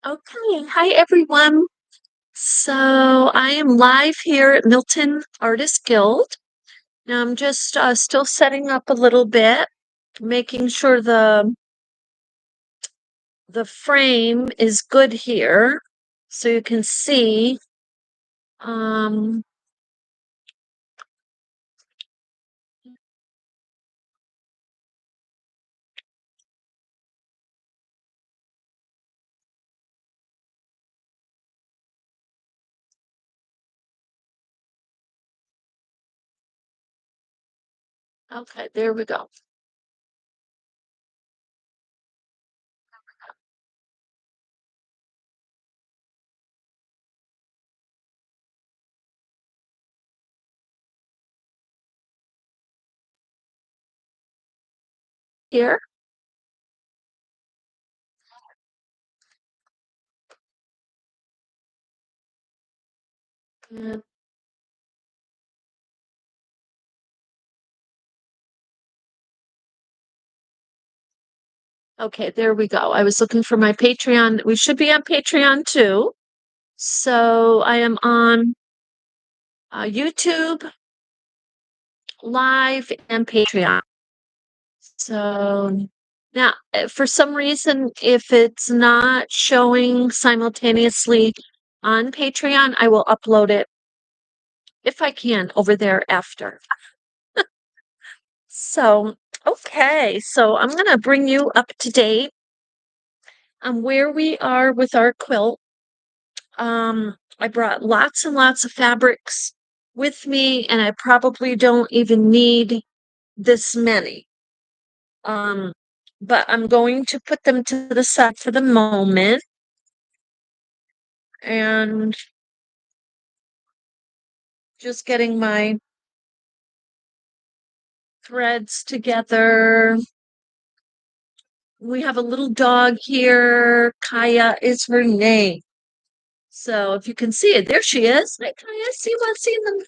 Okay, hi everyone. So I am live here at Milton Artist Guild. Now I'm just still setting up a little bit, making sure the frame is good here, so you can see. Um, okay, there we go. Here. And- Okay, there we go. I was looking for my Patreon. We should be on Patreon too. So I am on YouTube Live and Patreon. So now, for some reason, if it's not showing simultaneously on Patreon, I will upload it if I can over there after. So, okay, so I'm going to bring you up to date on where we are with our quilt. I brought lots and lots of fabrics with me, and I probably don't even need this many. Um, but I'm going to put them to the side for the moment. And just getting my threads together. We have a little dog here. Kaya is her name. So if you can see it, there she is. Hi, Kaya. See what's in the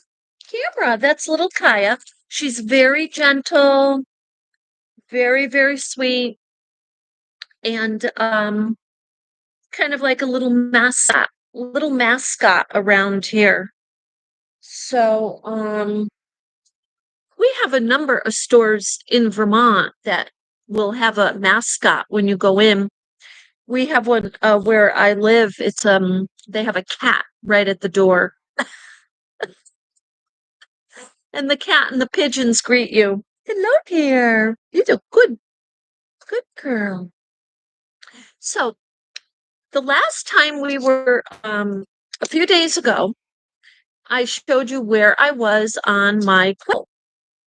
camera. That's little Kaya. She's very gentle, very, very sweet, and kind of like a little mascot around here. So we have a number of stores in Vermont that will have a mascot when you go in. We have one where I live. It's they have a cat right at the door, and the cat and the pigeons greet you. Hello dear. You're a good girl. So the last time we were a few days ago, I showed you where I was on my quilt.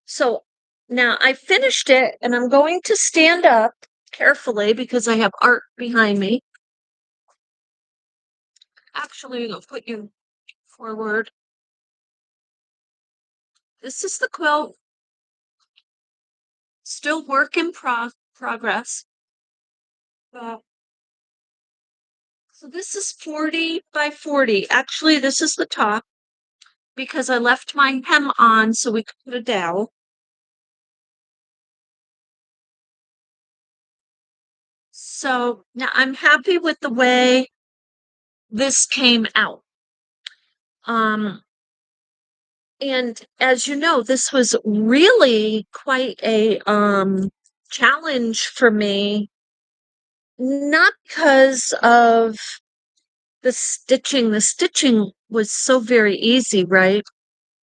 So now I finished it, and I'm going to stand up carefully because I have art behind me. Actually, I'll put you forward. This is the quilt, still work in progress. Uh, so this is 40 by 40. Actually, this is the top because I left my hem on so we could put a dowel. So now I'm happy with the way this came out. And as you know, this was really quite a challenge for me, not because of the stitching. The stitching was so very easy, right?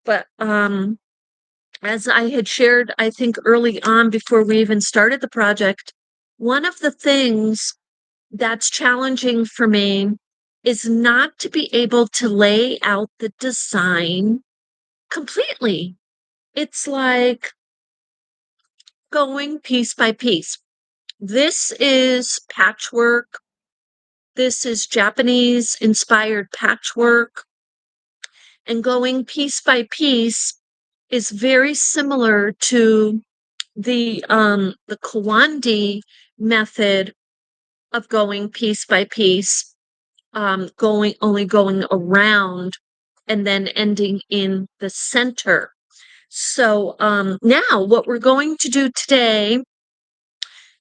But as I had shared, I think early on before we even started the project, one of the things that's challenging for me is not to be able to lay out the design completely. It's like going piece by piece. This is patchwork. This is Japanese inspired patchwork. And going piece by piece is very similar to the Kawandi method of going piece by piece, going around and then ending in the center. So now what we're going to do today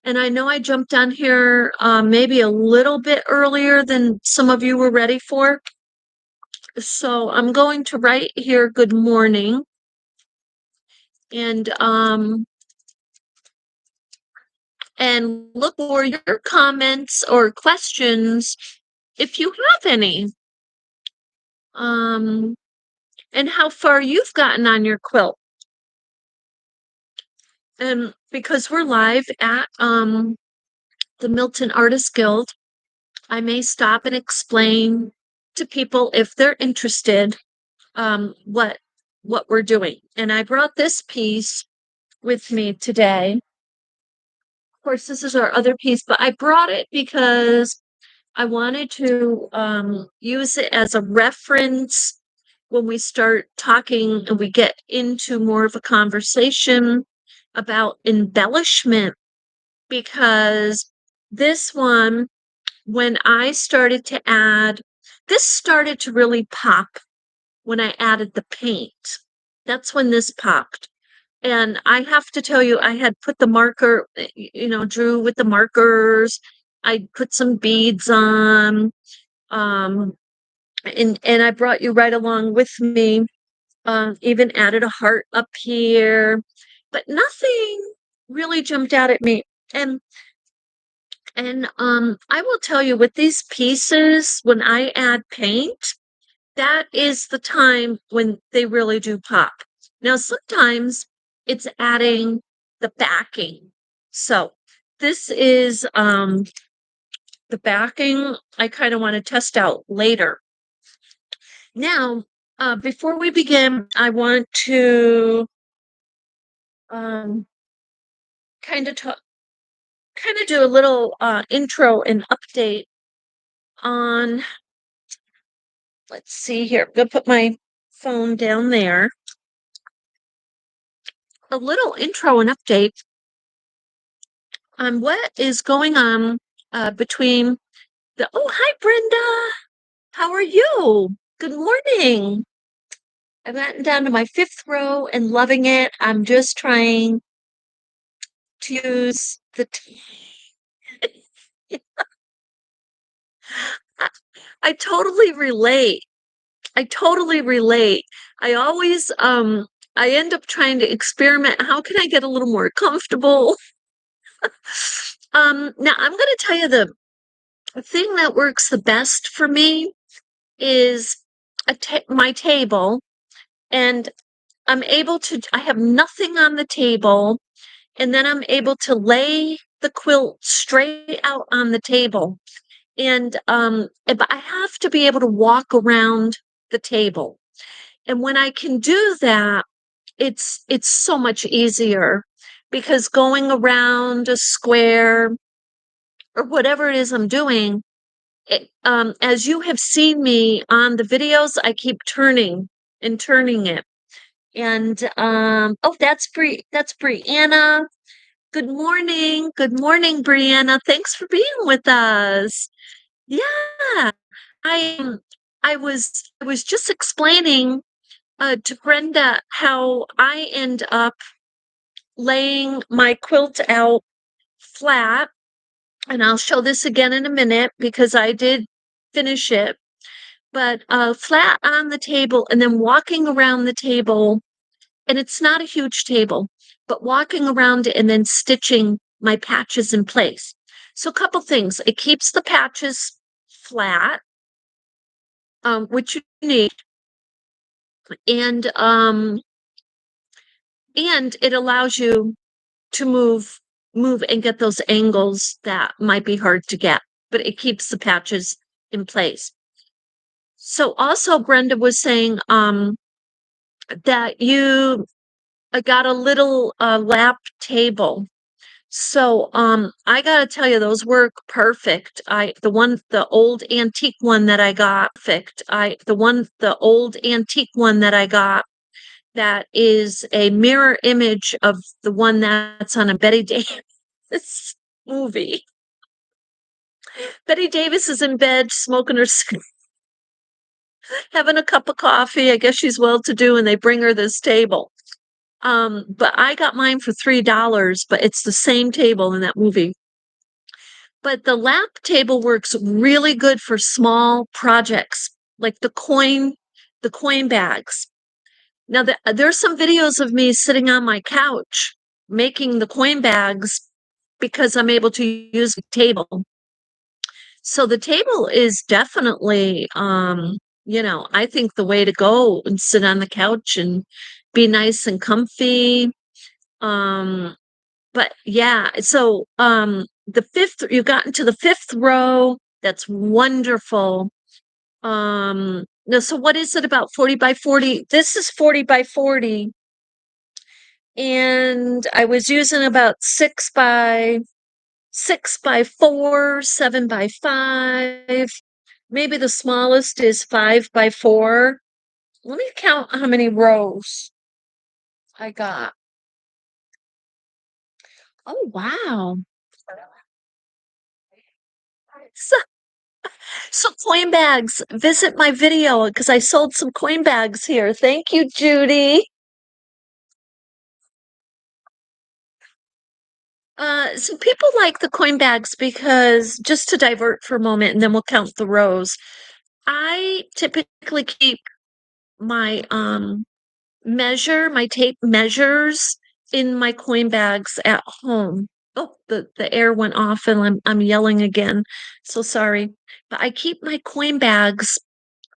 And I know I jumped on here maybe a little bit earlier than some of you were ready for. So I'm going to write here, good morning. And look for your comments or questions if you have any. And how far you've gotten on your quilt. And because we're live at the Milton Artist Guild, I may stop and explain to people if they're interested what we're doing. And I brought this piece with me today. Of course, this is our other piece, but I brought it because I wanted to use it as a reference when we start talking and we get into more of a conversation about embellishment, because this one, when I started to add, this started to really pop when I added the paint. That's when this popped. And I have to tell you, I had put the marker, drew with the markers. I put some beads on, and I brought you right along with me. Even added a heart up here, but nothing really jumped out at me. And I will tell you, with these pieces, when I add paint, that is the time when they really do pop. Now, sometimes it's adding the backing. So this is the backing I kind of want to test out later. Now, before we begin, I want to kind of do a little intro and update on, let's see here. I'm going to put my phone down there. A little intro and update on what is going on between hi, Brenda. How are you? Good morning. I've gotten down to my 5th row and loving it. I'm just trying to use the I totally relate. I totally relate. I always I end up trying to experiment. How can I get a little more comfortable? Now I'm going to tell you the thing that works the best for me is my table, and I have nothing on the table, and then I'm able to lay the quilt straight out on the table. And I have to be able to walk around the table. And when I can do that, it's so much easier, because going around a square or whatever it is I'm doing, as you have seen me on the videos, I keep turning and turning it. And oh, that's Brianna. Good morning. Good morning, Brianna. Thanks for being with us. Yeah. I I was just explaining to Brenda how I end up laying my quilt out flat, and I'll show this again in a minute because I did finish it, but flat on the table, and then walking around the table, and it's not a huge table, but walking around it and then stitching my patches in place. So a couple things. It keeps the patches flat, which you need, and it allows you to move and get those angles that might be hard to get, but it keeps the patches in place. So also Brenda was saying that you got a little lap table. So I gotta tell you, those work perfect. The old antique one that I got, that is a mirror image of the one that's on a Betty Davis movie. Betty Davis is in bed smoking her having a cup of coffee. I guess she's well to do, and they bring her this table. But I got mine for $3, but it's the same table in that movie. But the lap table works really good for small projects, like the coin bags. Now, there's some videos of me sitting on my couch making the coin bags because I'm able to use the table. So the table is definitely, I think the way to go and sit on the couch and be nice and comfy. Um, but yeah, so you've gotten to the fifth row. That's wonderful. No, so what is it about 40 by 40? This is 40 by 40. And I was using about 6 by 4, 7 by 5. Maybe the smallest is 5 by 4. Let me count how many rows I got. Oh, wow. So, so coin bags, visit my video because I sold some coin bags here. Thank you, Judy. So people like the coin bags because just to divert for a moment and then we'll count the rows. I typically keep my my tape measures in my coin bags at home. Oh, the air went off and I'm yelling again. So sorry. But I keep my coin bags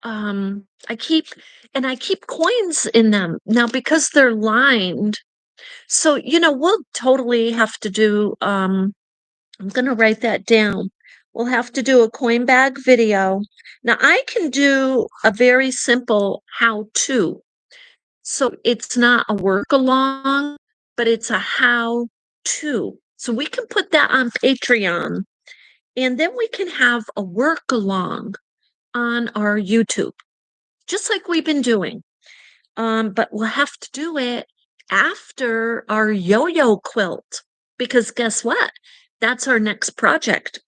I keep I keep coins in them now because they're lined. So, we'll totally have to do I'm going to write that down. We'll have to do a coin bag video. Now, I can do a very simple how to. So it's not a work along, but it's a how to. So we can put that on Patreon and then we can have a work along on our YouTube, just like we've been doing. But we'll have to do it after our yo-yo quilt because guess what? That's our next project.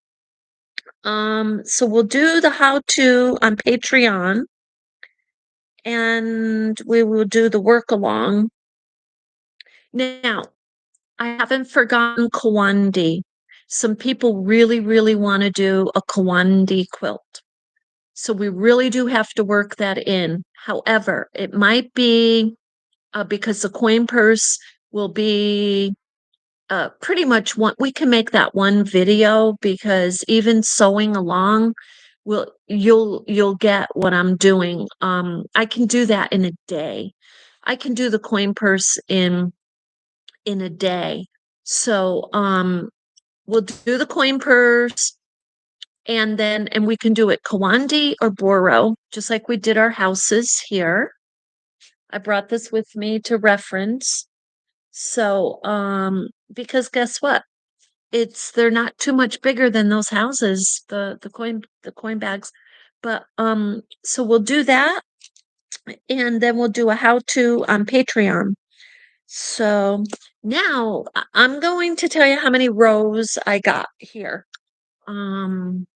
So we'll do the how to on Patreon and we will do the work along. Now, I haven't forgotten Kawandi. Some people really, really want to do a Kawandi quilt. So we really do have to work that in. However, it might be because the coin purse will be pretty much we can make that one video because even sewing along you'll get what I'm doing. I can do that in a day. I can do the coin purse in a day. So we'll do the coin purse and we can do it Kawandi or Boro, just like we did our houses here. I brought this with me to reference. So because guess what? They're not too much bigger than those houses, the coin bags. But so we'll do that and then we'll do a how to on Patreon. So now I'm going to tell you how many rows I got here. And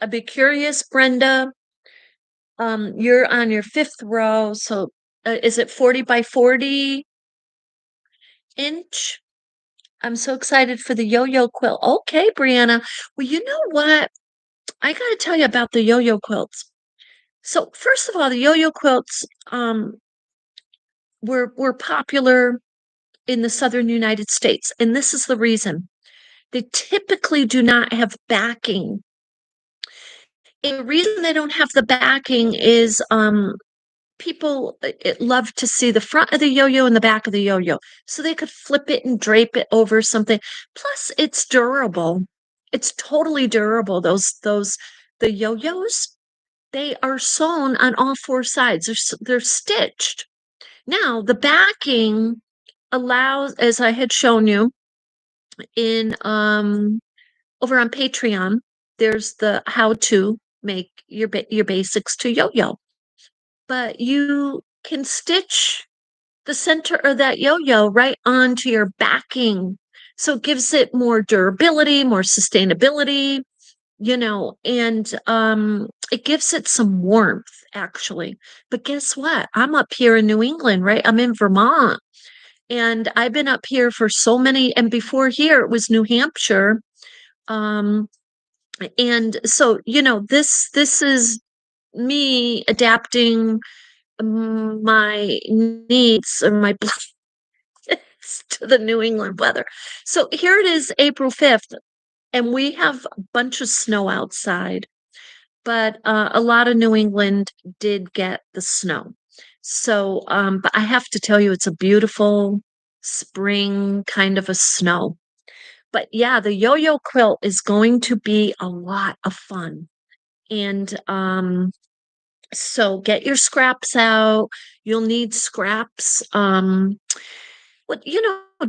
I'd be curious, Brenda. You're on your fifth row, so is it 40 by 40 inch? I'm so excited for the yo-yo quilt. Okay, Brianna. Well, you know what? I got to tell you about the yo-yo quilts. So first of all, the yo-yo quilts were popular in the southern United States, and this is the reason. They typically do not have backing. And the reason they don't have the backing is people love to see the front of the yo-yo and the back of the yo-yo so they could flip it and drape it over something. Plus it's durable. It's totally durable. The yo-yos, they are sewn on all four sides. They're stitched. Now the backing allows, as I had shown you in over on Patreon, there's the how to make your basics to yo-yo. But you can stitch the center of that yo-yo right onto your backing. So it gives it more durability, more sustainability, and it gives it some warmth actually. But guess what? I'm up here in New England, right? I'm in Vermont. And I've been up here for so many, and before here it was New Hampshire. Um, and so, this is me adapting my needs or my to the New England weather. So here it is, April 5th, and we have a bunch of snow outside, but a lot of New England did get the snow. So, but I have to tell you, it's a beautiful spring kind of a snow. But yeah, the yo-yo quilt is going to be a lot of fun. And so get your scraps out. You'll need scraps.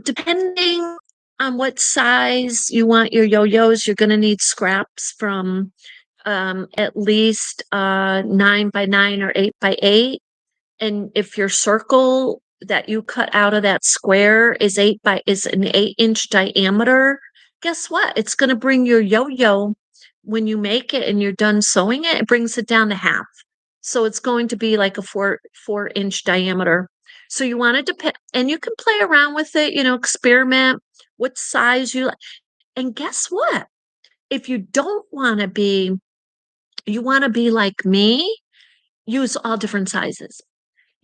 Depending on what size you want your yo-yos, you're going to need scraps from at least 9 by 9 or 8 by 8. And if your circle that you cut out of that square is an 8-inch diameter, guess what? It's going to bring your yo-yo when you make it and you're done sewing it, it brings it down to half. So it's going to be like a 4-inch diameter. So you want to depend, and you can play around with it, experiment what size you like. And guess what? If you don't want to be, you want to be like me, use all different sizes.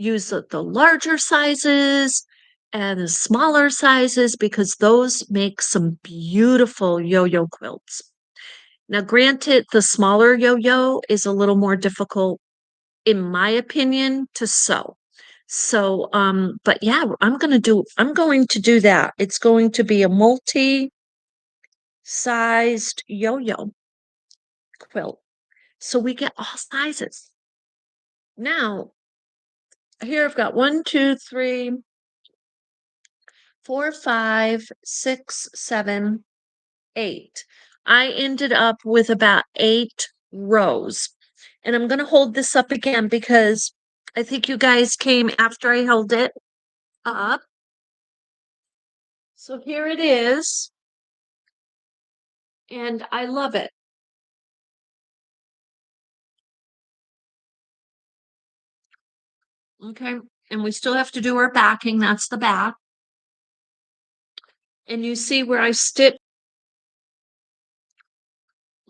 Use the larger sizes and the smaller sizes because those make some beautiful yo-yo quilts. Now, granted, the smaller yo-yo is a little more difficult, in my opinion, to sew. So, but yeah, I'm going to do that. It's going to be a multi-sized yo-yo quilt. So we get all sizes. Now, here I've got 1, 2, 3, 4, 5, 6, 7, 8. I ended up with about 8 rows. And I'm going to hold this up again because I think you guys came after I held it up. So here it is. And I love it. Okay. And we still have to do our backing. That's the back. And you see where I stitched.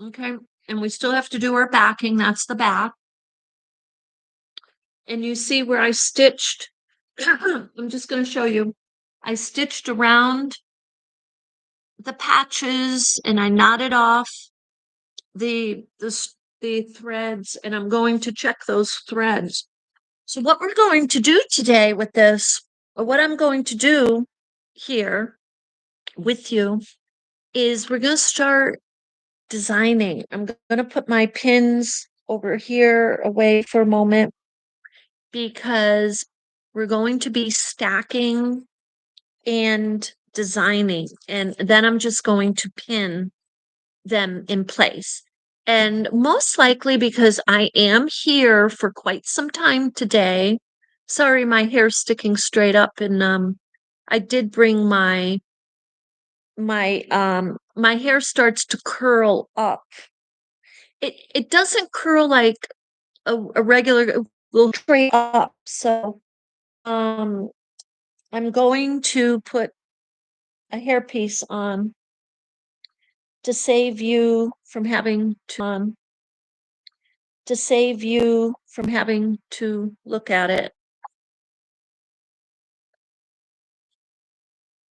Okay. And we still have to do our backing. That's the back. And you see where I stitched. I'm just going to show you. I stitched around the patches and I knotted off the threads, and I'm going to check those threads. So what we're going to do today with this, or what I'm going to do here with you, is we're going to start designing. I'm going to put my pins over here away for a moment because we're going to be stacking and designing, and then I'm just going to pin them in place. And most likely because I am here for quite some time today. Sorry, my hair's sticking straight up, and I did bring my hair starts to curl up. It doesn't curl like a regular, will straight up. So I'm going to put a hairpiece on to save you from having to look at it.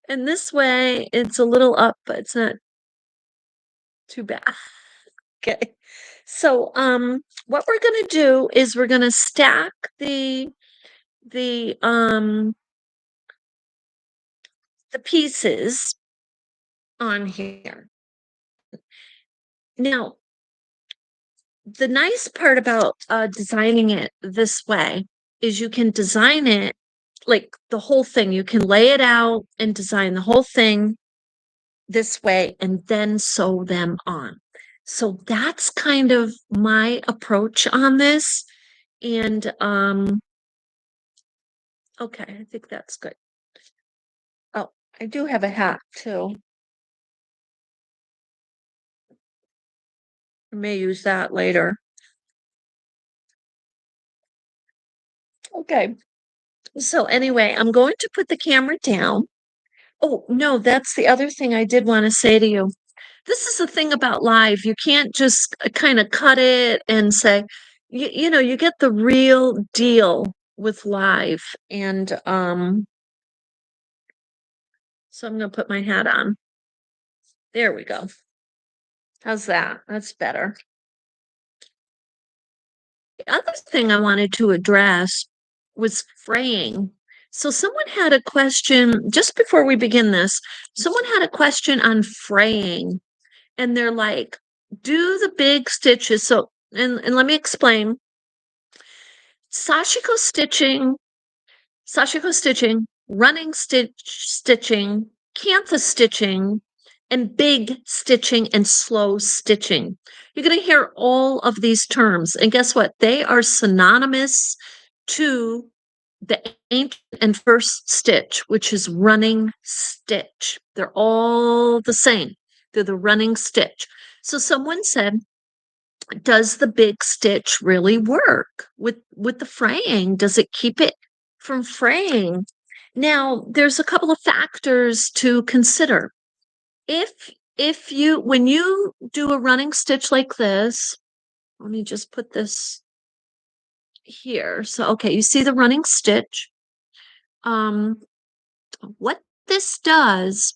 And this way it's a little up, but it's not too bad. Okay. So what we're gonna do is we're gonna stack the um the pieces on here. Now, the nice part about designing it this way is you can design it like the whole thing. You can lay it out and design the whole thing this way and then sew them on. So that's kind of my approach on this. And okay, I think that's good. Oh, I do have a hat too. I may use that later. Okay. So anyway, I'm going to put the camera down. Oh, no, that's the other thing I did want to say to you. This is the thing about live. You can't just kind of cut it and say, you get the real deal with live. And so I'm going to put my hat on. There we go. How's that? That's better. The other thing I wanted to address was fraying. So someone had a question just before we begin this. Someone had a question on fraying, and they're like, do the big stitches. So, and let me explain. Sashiko stitching, running stitching, cantha stitching, and big stitching and slow stitching. You're going to hear all of these terms. And guess what? They are synonymous to the ancient and first stitch, which is running stitch. They're all the same. They're the running stitch. So someone said, does the big stitch really work with the fraying? Does it keep it from fraying? Now, there's a couple of factors to consider. If you when you do a running stitch like this, let me just put this here. So okay, you see the running stitch. What this does,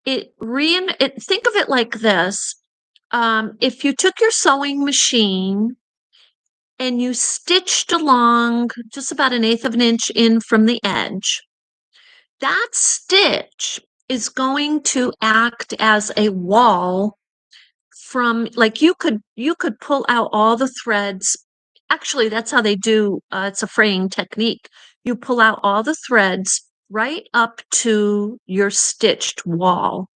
think of it like this. If you took your sewing machine and you stitched along just about 1/8 of an inch in from the edge, that stitch is going to act as a wall from, like, you could pull out all the threads. Actually, that's how they do, it's a fraying technique. You pull out all the threads right up to your stitched wall.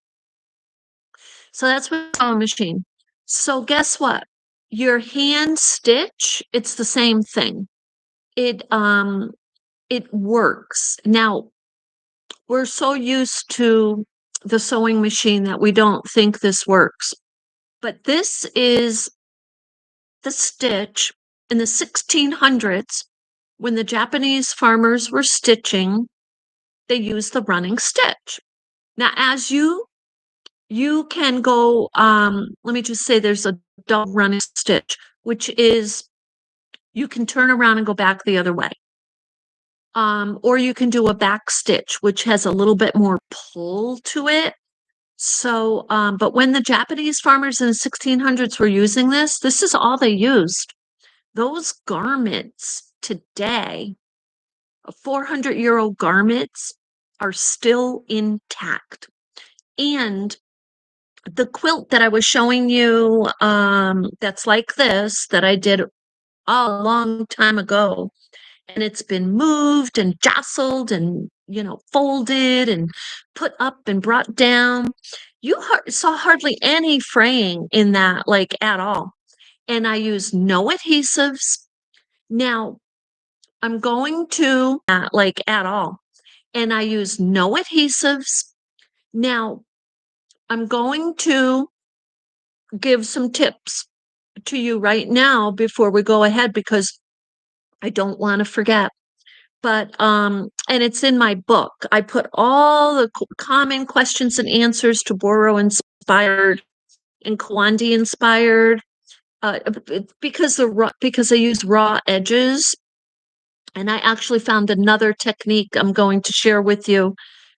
So that's what a sewing machine. So guess what? Your hand stitch, it's the same thing. It works. Now, we're so used to the sewing machine that we don't think this works. But this is the stitch in the 1600s when the Japanese farmers were stitching, they used the running stitch. Now, as you can go, let me just say there's a double running stitch, which is you can turn around and go back the other way. Or you can do a back stitch, which has a little bit more pull to it. So, but when the Japanese farmers in the 1600s were using this is all they used. Those garments today, 400-year-old garments, are still intact. And the quilt that I was showing you, that's like this, that I did a long time ago, and it's been moved and jostled and, folded and put up and brought down. You saw hardly any fraying in that, like, at all. And I use no adhesives. Now, I'm going to, like, at all. And I use no adhesives. Now, I'm going to give some tips to you right now before we go ahead, because I don't want to forget. But and it's in my book. I put all the common questions and answers to Boro Inspired and Kawandi Inspired, because I use raw edges. And I actually found another technique I'm going to share with you,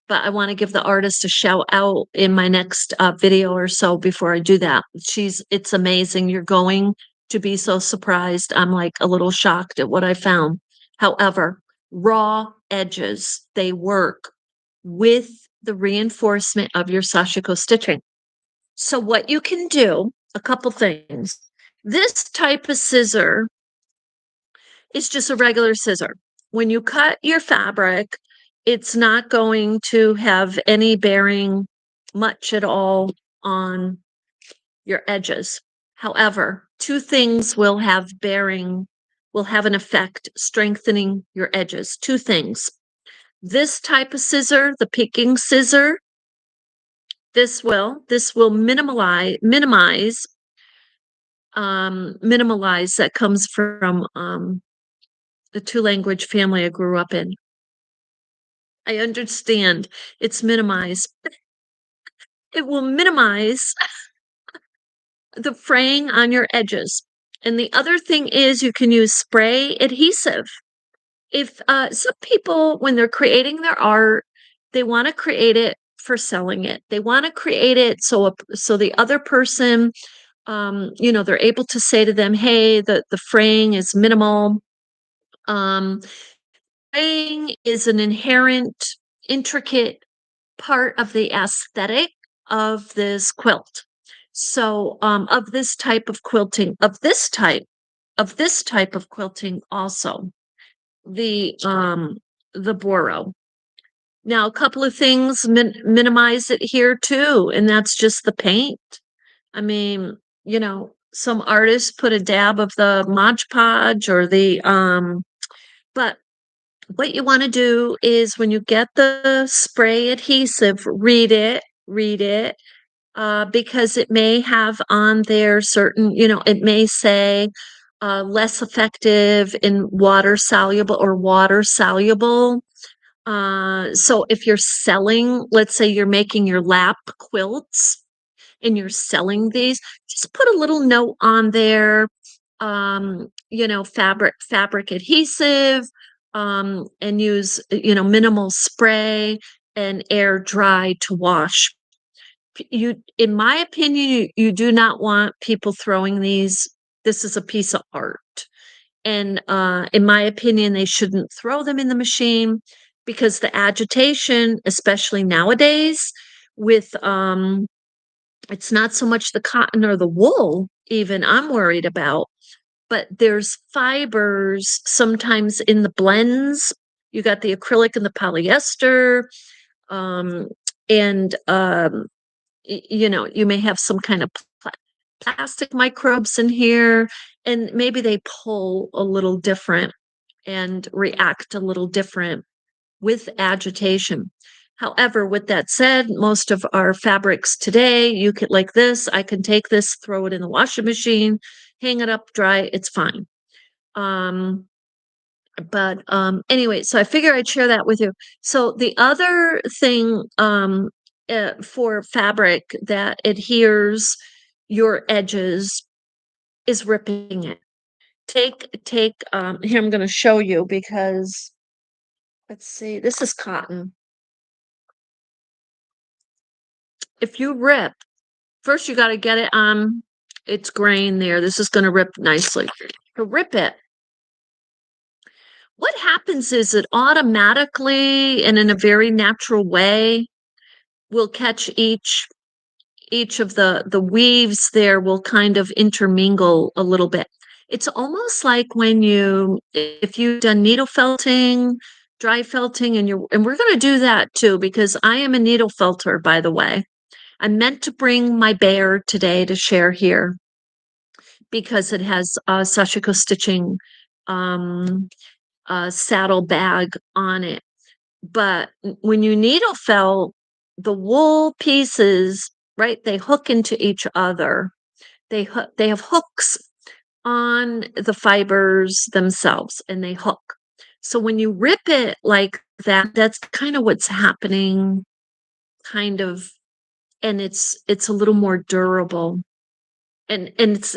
but I want to give the artist a shout out in my next video or so. Before I do that, it's amazing. You're going to be so surprised. I'm like a little shocked at what I found. However, raw edges, they work with the reinforcement of your sashiko stitching. So what you can do, a couple things. This type of scissor is just a regular scissor. When you cut your fabric, it's not going to have any bearing much at all on your edges. However, two things will have an effect strengthening your edges. Two things. This type of scissor, the picking scissor, this will minimize that comes from the two-language family I grew up in. I understand it's minimized. It will minimize the fraying on your edges. And the other thing is you can use spray adhesive. If some people, when they're creating their art, they want to create it for selling it. They want to create it so the other person, they're able to say to them, "Hey, the fraying is minimal." Um, Fraying is an inherent, intricate part of the aesthetic of this quilt. So, of this type of quilting, of this type of quilting also, the um the Boro. Now, a couple of things minimize it here too, and that's just the paint. I mean, some artists put a dab of the Mod Podge or but what you want to do is when you get the spray adhesive, read it, because it may have on there certain, it may say less effective in water soluble or water soluble. So if you're selling, let's say you're making your lap quilts and you're selling these, just put a little note on there, fabric adhesive, and use, minimal spray and air dry to wash. In my opinion, you do not want people throwing these. This is a piece of art. And in my opinion, they shouldn't throw them in the machine because the agitation, especially nowadays, with it's not so much the cotton or the wool, even I'm worried about, but there's fibers sometimes in the blends. You got the acrylic and the polyester, um, and you may have some kind of plastic microbes in here, and maybe they pull a little different and react a little different with agitation. However, with that said, most of our fabrics today, you could like this, I can take this, throw it in the washing machine, hang it up, dry, it's fine. But anyway, so I figure I'd share that with you. So the other thing for fabric that adheres your edges is ripping it. Take here I'm going to show you because let's see, this is cotton. If you rip, first you got to get it on its grain there. This is going to rip nicely. To rip it, what happens is it automatically and in a very natural way will catch each of the weaves there will kind of intermingle a little bit. It's almost like when if you've done needle felting, dry felting, and we're going to do that too because I am a needle felter, by the way. I meant to bring my bear today to share here because it has Sashiko stitching saddle bag on it. But when you needle felt, the wool pieces, right, they hook into each other. They have hooks on the fibers themselves and they hook. So when you rip it like that, that's kind of what's happening, kind of, and it's a little more durable. And it's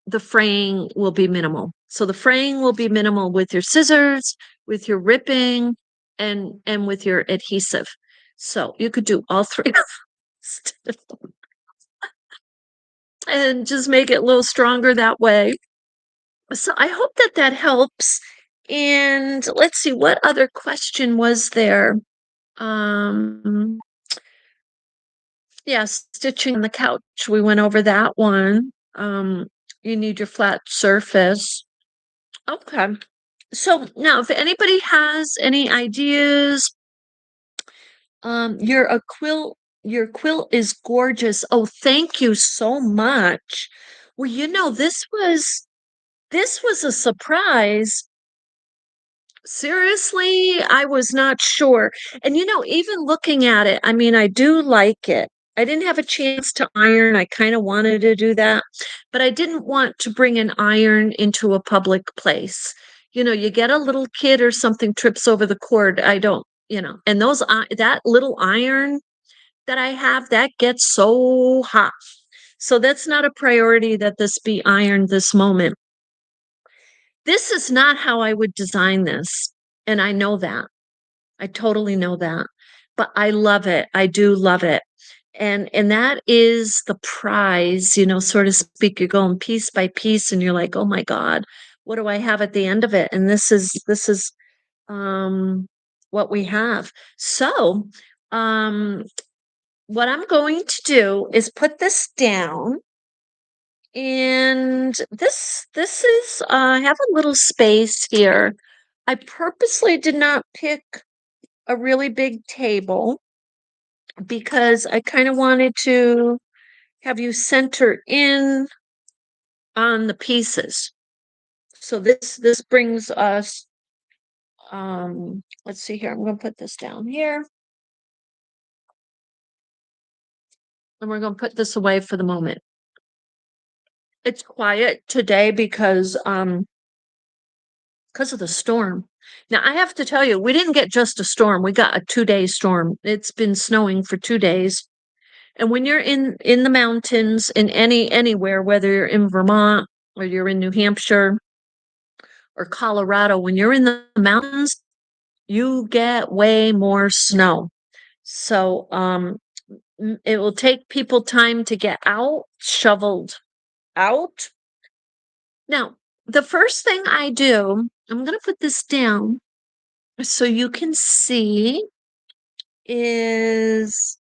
the fraying will be minimal. So the fraying will be minimal with your scissors, with your ripping, and with your adhesive. So you could do all three and just make it a little stronger that way. So I hope that helps. And let's see, what other question was there? Yeah, stitching on the couch. We went over that one. You need your flat surface. Okay. So now if anybody has any ideas, your quilt is gorgeous. Oh, thank you so much. Well, this was a surprise. Seriously, I was not sure. And even looking at it, I mean, I do like it. I didn't have a chance to iron. I kind of wanted to do that, but I didn't want to bring an iron into a public place. you get a little kid or something trips over the cord. I don't, and that little iron that I have, that gets so hot. So that's not a priority that this be ironed this moment. This is not how I would design this. And I know that. I totally know that. But I love it. I do love it. And that is the prize, so to speak. You're going piece by piece and you're like, oh my God, what do I have at the end of it? And this is what we have. So what I'm going to do is put this down. And this is I have a little space here. I purposely did not pick a really big table because I kind of wanted to have you center in on the pieces. So this brings us let's see here. I'm going to put this down here. And we're going to put this away for the moment. It's quiet today because of the storm. Now I have to tell you, we didn't get just a storm. We got a 2-day storm. It's been snowing for 2 days. And when you're in the mountains in anywhere, whether you're in Vermont or you're in New Hampshire or Colorado, when you're in the mountains, you get way more snow. So it will take people time to get out, shoveled out. Now, the first thing I do, I'm going to put this down so you can see, is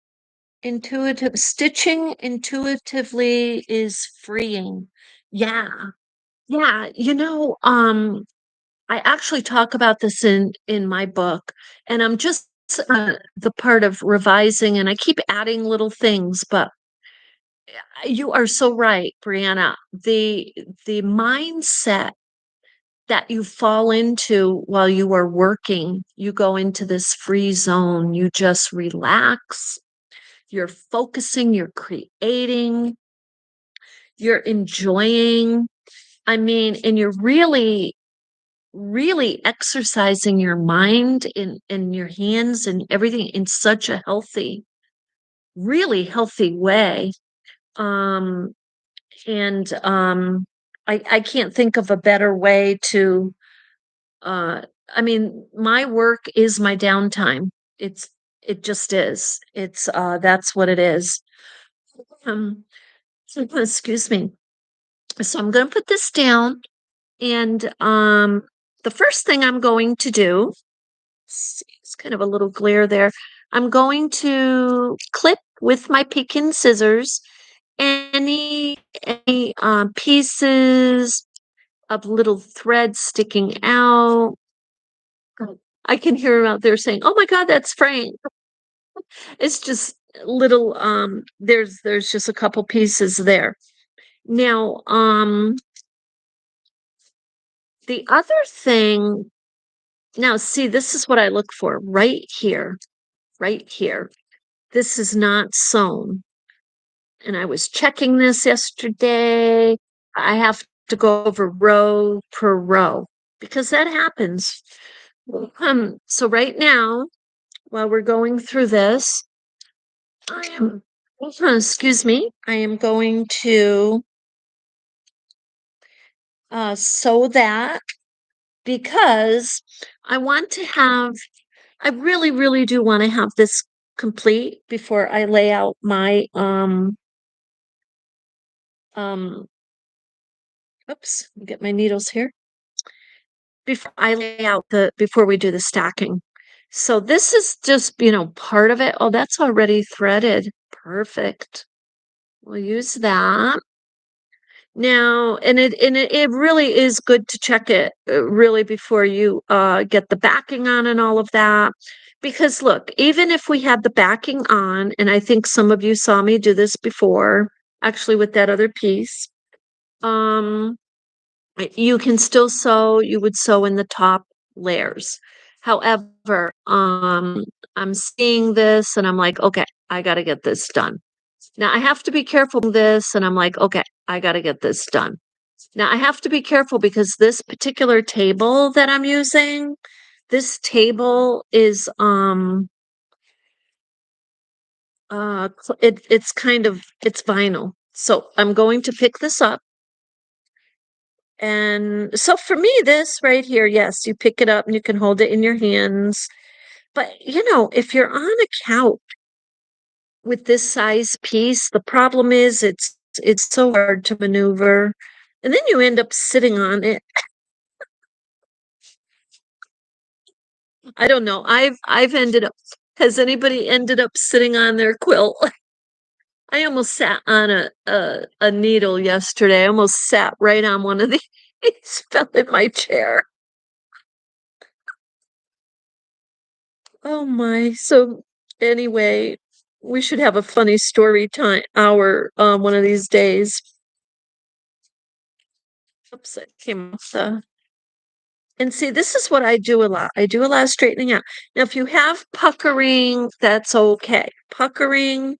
intuitive stitching intuitively is freeing. Yeah. Yeah, I actually talk about this in my book, and I'm just the part of revising, and I keep adding little things, but you are so right, Brianna. The mindset that you fall into while you are working, you go into this free zone, you just relax, you're focusing, you're creating, you're enjoying. I mean, and you're really, really exercising your mind in your hands and everything in such a healthy, really healthy way. Um, and I can't think of a better way to I mean, my work is my downtime. It just is. It's that's what it is. Um excuse me. So I'm going to put this down, and the first thing I'm going to do, it's kind of a little glare there. I'm going to clip with my Pekin scissors any pieces of little thread sticking out. I can hear him out there saying, "Oh my God, that's Frank." It's just little there's just a couple pieces there. Now, the other thing, now see, this is what I look for right here, right here. This is not sewn. And I was checking this yesterday. I have to go over row per row because that happens. So right now, while we're going through this, I am, excuse me, I am going to sew that because I want to have, I really, really do want to have this complete before I lay out my, oops, get my needles here. Before I lay out before we do the stacking. So this is just, part of it. Oh, that's already threaded. Perfect. We'll use that. Now, and it really is good to check it really before you get the backing on and all of that. Because look, even if we had the backing on, and I think some of you saw me do this before, actually with that other piece, you can still sew, you would sew in the top layers. However, I'm seeing this and I'm like, okay, I got to get this done. Now I have to be careful with this, and I'm like, okay, I got to get this done. Now I have to be careful because this particular table that I'm using, this table is it's vinyl. So I'm going to pick this up. And so for me, this right here, yes, you pick it up and you can hold it in your hands. But if you're on a couch with this size piece, the problem is it's so hard to maneuver. And then you end up sitting on it. I don't know. I've ended up has anybody ended up sitting on their quilt? I almost sat on a needle yesterday. I almost sat right on one of these, fell in my chair. Oh my. So anyway, we should have a funny story time hour one of these days. Oops, it came off the and see, this is what I do a lot. I do a lot of straightening out. Now, if you have puckering, that's okay. Puckering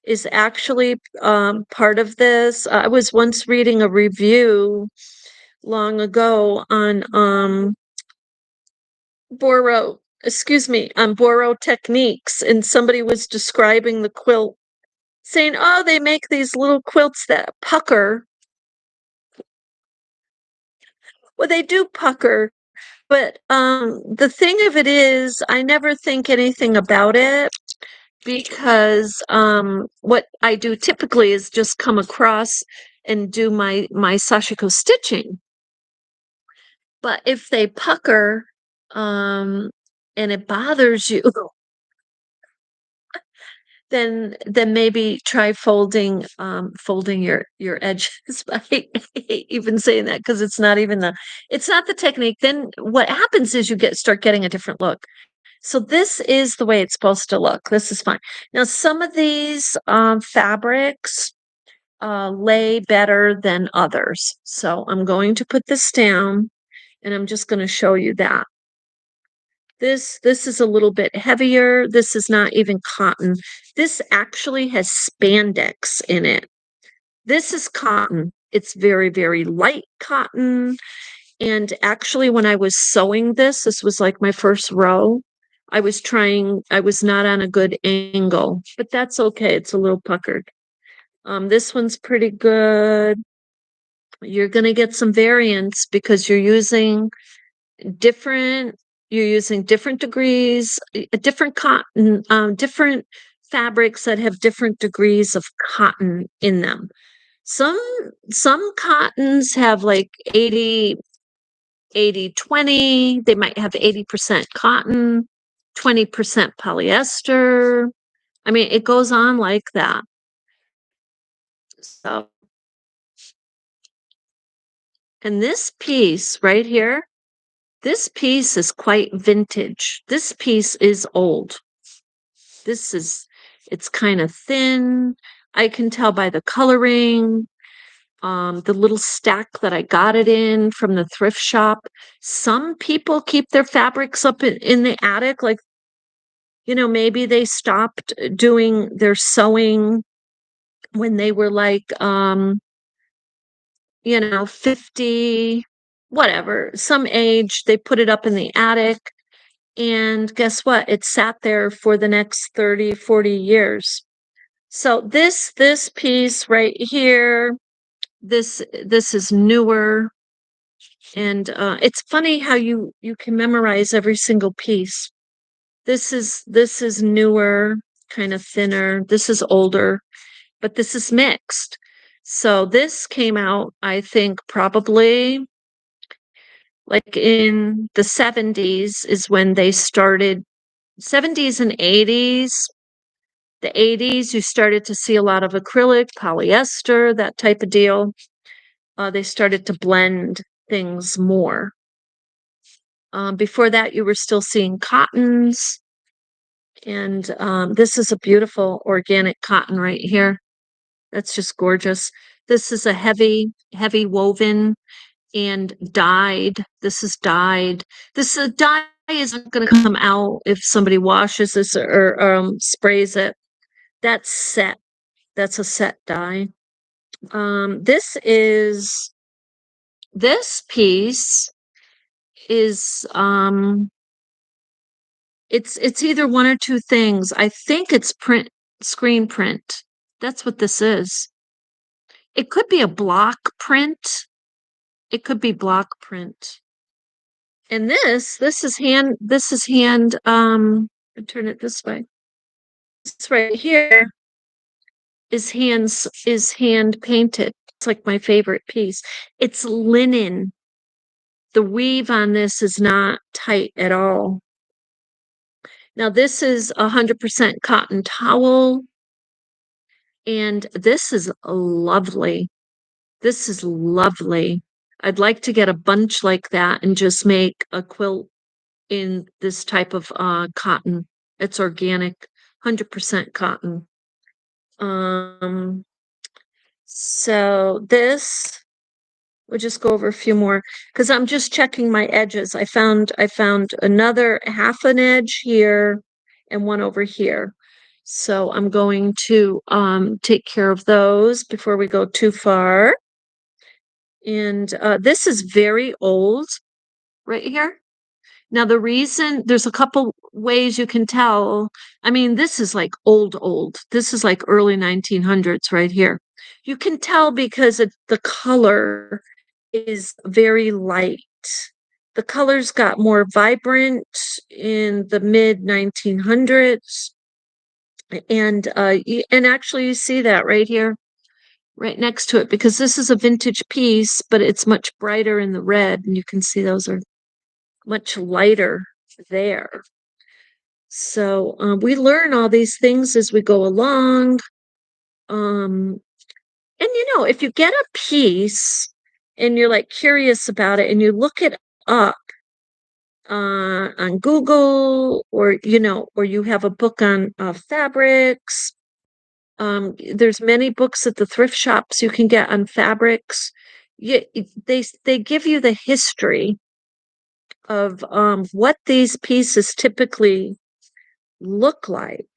is actually part of this. I was once reading a review long ago on Boro, excuse me, on Boro techniques, and somebody was describing the quilt, saying, "Oh, they make these little quilts that pucker." Well, they do pucker, but the thing of it is, I never think anything about it because what I do typically is just come across and do my sashiko stitching. But if they pucker, um, and it bothers you, then maybe try folding your edges. I hate even saying that because it's not the technique. Then what happens is you start getting a different look. So this is the way it's supposed to look. This is fine. Now some of these fabrics lay better than others. So I'm going to put this down and I'm just going to show you that. This is a little bit heavier. This is not even cotton. This actually has spandex in it. This is cotton. It's very, very light cotton. And actually, when I was sewing this was like my first row. I was not on a good angle, but that's okay. It's a little puckered. This one's pretty good. You're going to get some variance because different you're using different degrees, different cotton, different fabrics that have different degrees of cotton in them. Some some cottons have like 80-20. They might have 80% cotton, 20% polyester. I mean, it goes on like that. So, and this piece right here, this piece is quite vintage. This piece is old. It's kind of thin. I can tell by the coloring, the little stack that I got it in from the thrift shop. Some people keep their fabrics up in the attic, like, maybe they stopped doing their sewing when they were like, 50, whatever, some age, they put it up in the attic. And guess what? It sat there for the next 30, 40 years. So this piece right here, this is newer. And it's funny how you can memorize every single piece. This is newer, kind of thinner. This is older, but this is mixed. So this came out, I think, probably like in the 70s is when they started, 70s and 80s. The 80s, you started to see a lot of acrylic, polyester, that type of deal. They started to blend things more. Before that, you were still seeing cottons. And this is a beautiful organic cotton right here. That's just gorgeous. This is a heavy, heavy woven and dyed. This is dyed. This dye isn't going to come out if somebody washes this or sprays it. That's set. That's a set dye. This is this piece is it's either one or two things. I think it's screen print. That's what this is. It could be a block print. It could be block print. And this is hand turn it this way. This right here is hand painted. It's like my favorite piece. It's linen. The weave on this is not tight at all. Now this is 100% cotton towel, and this is lovely. This is lovely. I'd like to get a bunch like that and just make a quilt in this type of cotton. It's organic, 100% cotton. So this, we'll just go over a few more because I'm just checking my edges. I found another half an edge here and one over here. So I'm going to take care of those before we go too far. And this is very old right here. Now, the reason there's a couple ways you can tell. I mean, this is like old. This is like early 1900s right here. You can tell because the color is very light. The colors got more vibrant in the mid 1900s. And actually you see that right here, right next to it, because this is a vintage piece, but it's much brighter in the red, and you can see those are much lighter there. So we learn all these things as we go along. And if you get a piece and you're like curious about it and you look it up on Google, or you have a book on fabrics. There's many books at the thrift shops you can get on fabrics. They give you the history of what these pieces typically look like.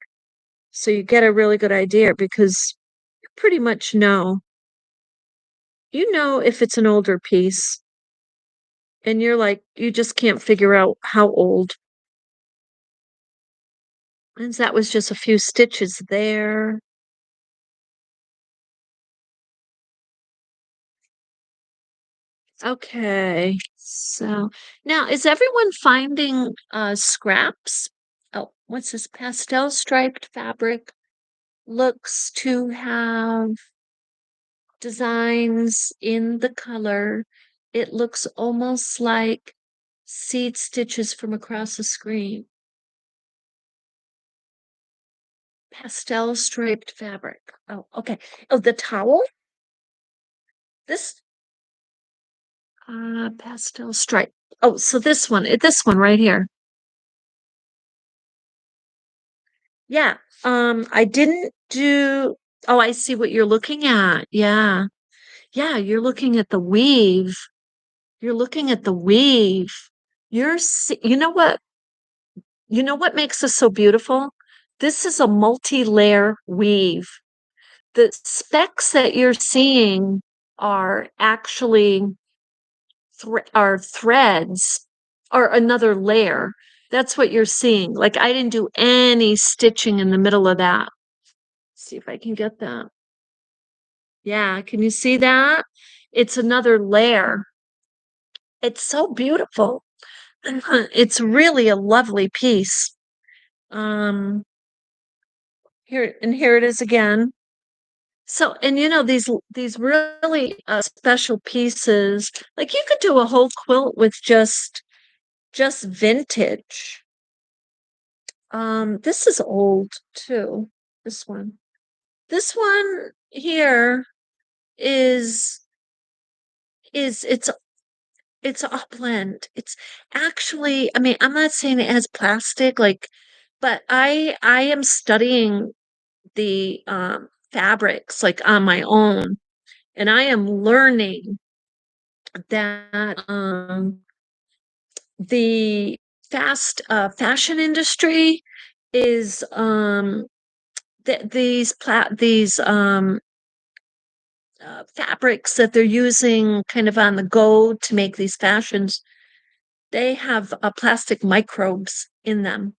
So you get a really good idea because you pretty much know. You know if it's an older piece and you're like, you just can't figure out how old. And that was just a few stitches there. Okay, so now is everyone finding scraps? Oh, what's this? Pastel striped fabric looks to have designs in the color. It looks almost like seed stitches from across the screen. Pastel striped fabric. Oh, okay. Oh, the towel? This pastel stripe. Oh, so this one right here. Yeah. I didn't do. Oh, I see what you're looking at. Yeah. Yeah, you're looking at the weave. You're looking at the weave. You know what? You know what makes this so beautiful? This is a multi-layer weave. The specks that you're seeing are actually are threads or another layer. That's what you're seeing. Like I didn't do any stitching in the middle of that. Let's see if I can get that. Yeah, can you see that? It's another layer. It's so beautiful. It's really a lovely piece. Here it is again. So, and these really special pieces, like you could do a whole quilt with just vintage. This is old too. This one. This one here is it's upland. It's actually, I mean, I'm not saying it has plastic, but I am studying the fabrics like on my own, and I am learning that the fashion industry is these fabrics that they're using kind of on the go to make these fashions, they have plastic microbes in them.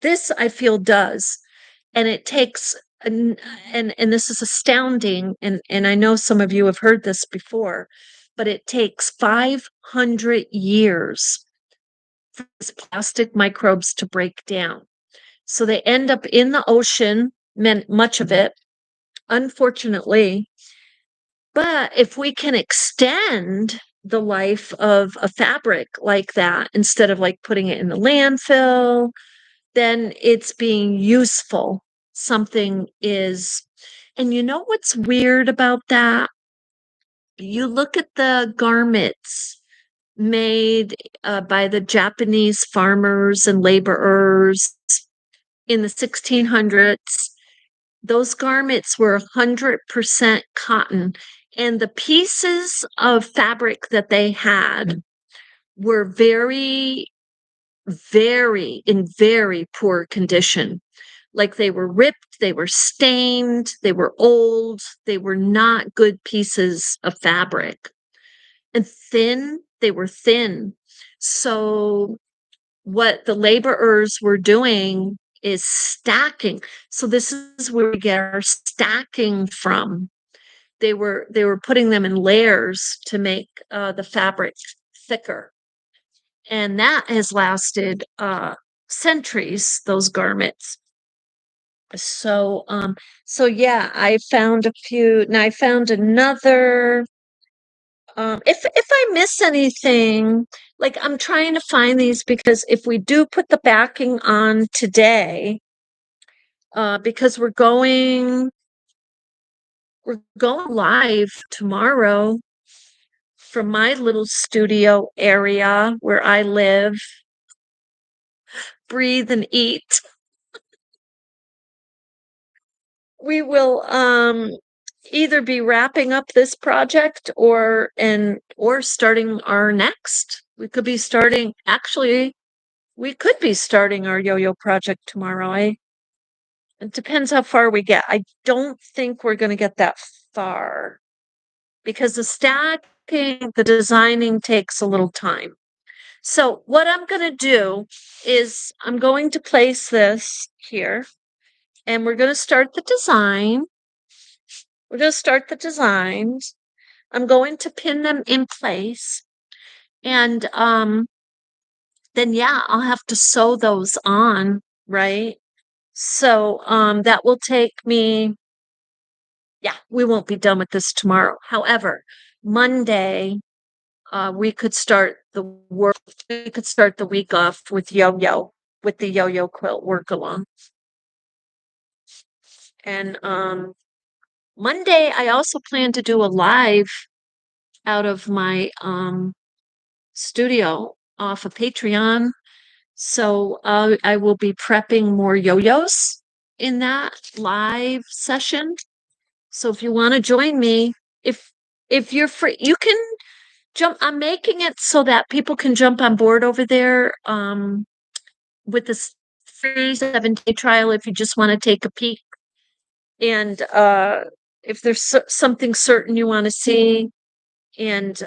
This I feel does, and it takes and this is astounding, and I know some of you have heard this before, but it takes 500 years for these plastic microbes to break down. So they end up in the ocean, much of it, unfortunately. But if we can extend the life of a fabric like that, instead of like putting it in the landfill, then it's being useful. Something is, and you know what's weird about that? You look at the garments made by the Japanese farmers and laborers in the 1600s. Those garments were 100% cotton, and the pieces of fabric that they had were very, in very poor condition. Like they were ripped, they were stained, they were old, they were not good pieces of fabric. And thin, they were thin. So what the laborers were doing is stacking. So this is where we get our stacking from. They were putting them in layers to make the fabric thicker, and that has lasted centuries. Those garments. So yeah, I found a few. Now I found another. If I miss anything, like I'm trying to find these because if we do put the backing on today, because we're going live tomorrow from my little studio area where I live, breathe, and eat. We will either be wrapping up this project or starting our next. We could be starting our yo-yo project tomorrow. It depends how far we get. I don't think we're going to get that far because the designing takes a little time. So what I'm going to do is I'm going to place this here and we're going to start the design. We're going to start the designs. I'm going to pin them in place. And then yeah, I'll have to sew those on, right? So that will take me, yeah, we won't be done with this tomorrow. However, Monday, we could start the week off with the yo-yo quilt work along. And Monday, I also plan to do a live out of my studio off of Patreon. So I will be prepping more yo-yos in that live session. So if you want to join me, if you're free, you can jump. I'm making it so that people can jump on board over there with this free 7-day trial if you just want to take a peek. And if there's something certain you want to see, and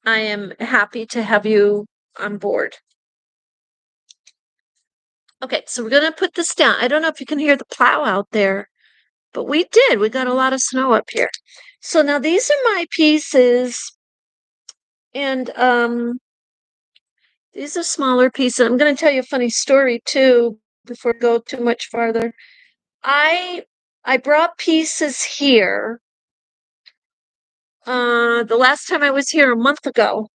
I am happy to have you on board. Okay, so we're going to put this down. I don't know if you can hear the plow out there, but we did. We got a lot of snow up here. So now these are my pieces, and these are smaller pieces. I'm going to tell you a funny story too before we go too much farther. I brought pieces here. The last time I was here a month ago,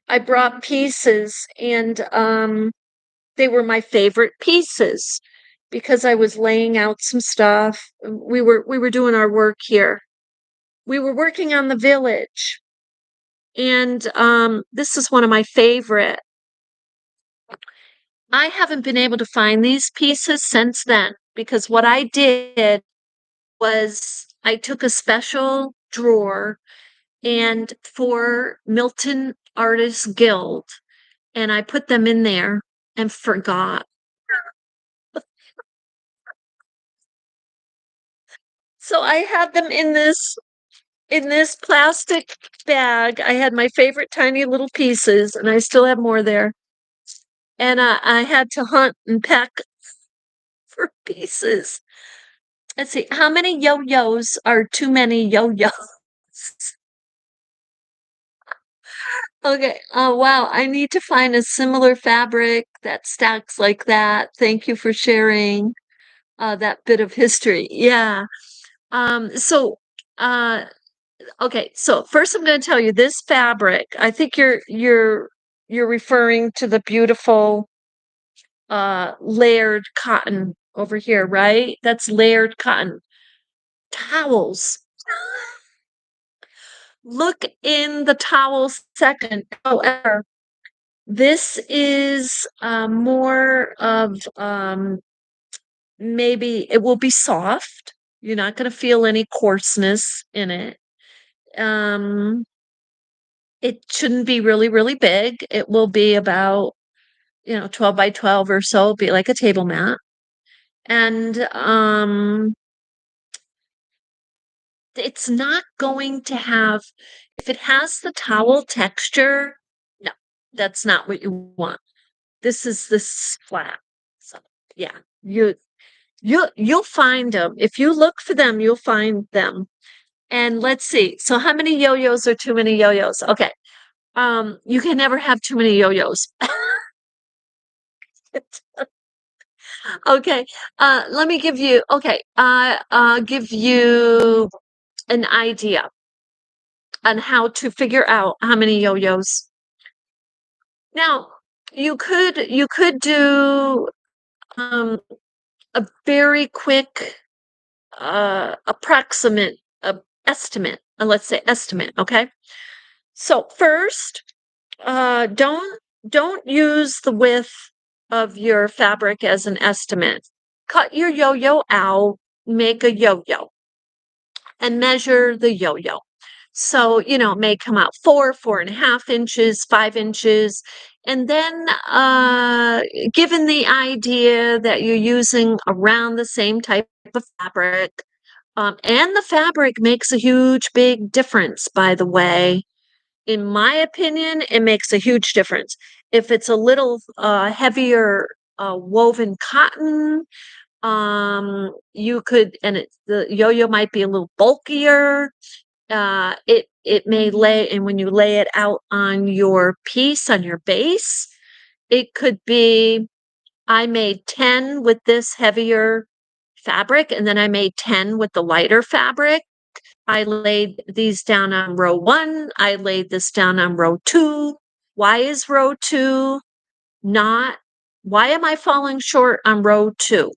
I brought pieces, and they were my favorite pieces because I was laying out some stuff. We were doing our work here. We were working on the village, and this is one of my favorite. I haven't been able to find these pieces since then because what I did was I took a special drawer and for Milton Artists Guild, and I put them in there and forgot. So I had them in this plastic bag. I had my favorite tiny little pieces, and I still have more there. And I had to hunt and peck for pieces. Let's see, how many yo-yos are too many yo-yos? Okay. Oh, wow. I need to find a similar fabric that stacks like that. Thank you for sharing that bit of history. Yeah. So uh okay, so first I'm going to tell you this fabric. I think you're referring to the beautiful layered cotton over here, right? That's layered cotton. Towels. Look in the towel section. However, this is more of maybe it will be soft. You're not going to feel any coarseness in it. Um, it shouldn't be really, really big. It will be about, 12 by 12 or so, be like a table mat. And it's not going to have, if it has the towel texture, no, that's not what you want. This is this flat. So yeah, you'll find them. If you look for them, you'll find them. And let's see. So how many yo-yos are too many yo-yos? Okay. You can never have too many yo-yos. Okay. Let me give you, okay. I'll give you an idea on how to figure out how many yo-yos. Now, you could do a very quick approximate estimate. Let's say estimate, okay? So first, don't use the width of your fabric as an estimate. Cut your yo-yo out, make a yo-yo, and measure the yo-yo. So, it may come out 4.5 inches, 5 inches. And then, given the idea that you're using around the same type of fabric, and the fabric makes a huge, big difference, by the way. In my opinion, it makes a huge difference. If it's a little heavier woven cotton, you could, and the yo-yo might be a little bulkier. It may lay, and when you lay it out on your piece, on your base, it could be, I made 10 with this heavier fabric, and then I made 10 with the lighter fabric. I laid these down on row 1. I laid this down on row 2. Why is row 2 not? Why am I falling short on row 2?